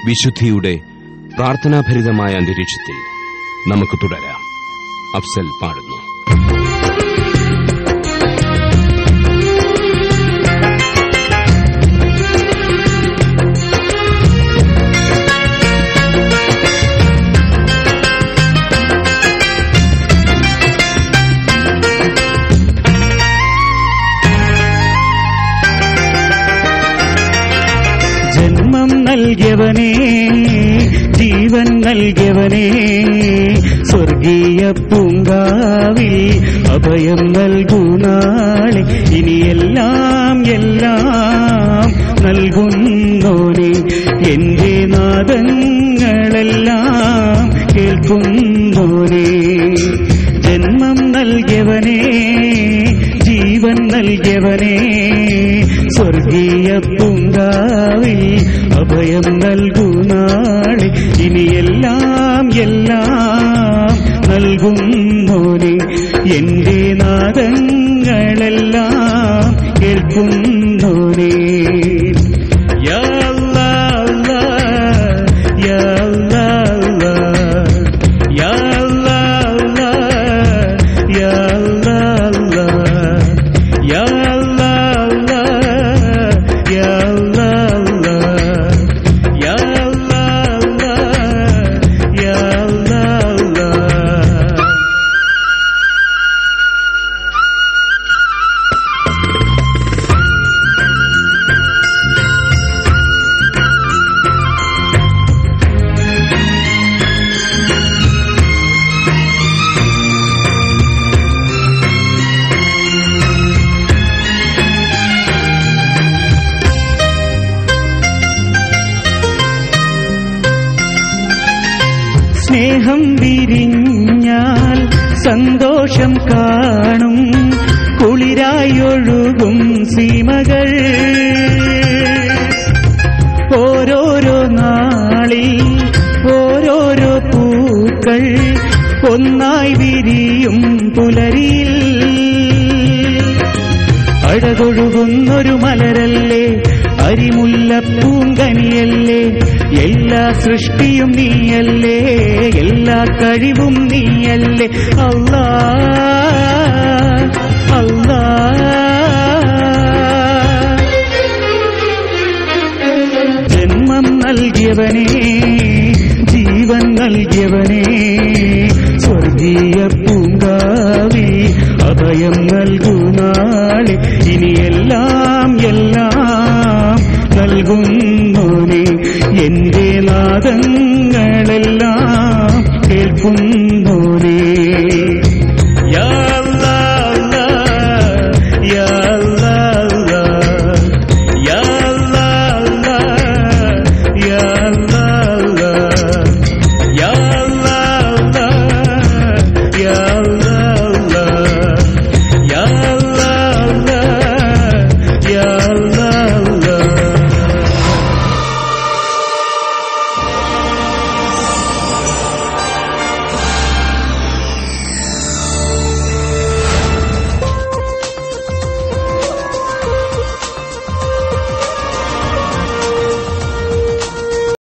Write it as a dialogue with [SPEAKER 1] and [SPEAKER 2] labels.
[SPEAKER 1] വിശുദ്ധിയുടെ പ്രാർത്ഥനാഭരിതമായ അന്തരീക്ഷത്തിൽ നമുക്ക് തുടരാം. അഫ്സൽ പാടുന്നു.
[SPEAKER 2] ജന്മം നൽകിയവനേ, ജീവൻ നൽകിയവനേ, സ്വർഗീയ പൂങ്കാവിൽ അഭയം നൽകൂ നാളെ. ഇനിയെല്ലാം എല്ലാം നൽകുന്നോനെ, എന്റെ നാദങ്ങളെല്ലാം കേൾക്കുന്നോനെ. ജന്മം നൽകിയവനേ, ജീവൻ നൽകിയവനേ, സ്വർഗീയ പൂങ്കാവിൽ അഭയം നൽകൂ നാളെ. ഇനിയെല്ലാം എല്ലാം നൽകുന്നോനെ, എന്റെ നാദങ്ങളെല്ലാം കേൾക്കുന്നോനെ. യാ അല്ലാഹ് യാ അല്ലാഹ് യാ അല്ലാഹ് യാ അല്ലാഹ് യാ അല്ലാഹ് യാ അല്ലാഹ് യാ അല്ലാഹ് യാ അല്ലാഹ്. സ്നേഹം വിരിഞ്ഞാൽ സന്തോഷം കാണും, കുളിരായൊഴുകും സീമകൾ. ഓരോരോ നാളിൽ ഓരോരോ പൂക്കൾ ഒന്നായി വിരിയും പുലരിയിൽ. അഴകൊഴുകുന്നൊരു മലരല്ലേ, അരിമുല്ലപ്പൂങ്കനിയല്ലേ, എല്ലാ സൃഷ്ടിയും നീയല്ലേ, എല്ലാ കഴിവും നീയല്ലേ. അല്ലാഹ് അല്ലാഹ്. ജന്മം നൽകിയവനേ, ജീവൻ നൽകിയവനേ, സ്വർഗീയ പൂങ്കാവിൽ അഭയം നൽകൂ നാളെ. ഇനിയെല്ലാം എല്ലാം നൽകുന്നോനെ, എന്റെ നാദങ്ങളെല്ലാം കേൾക്കുന്നോ.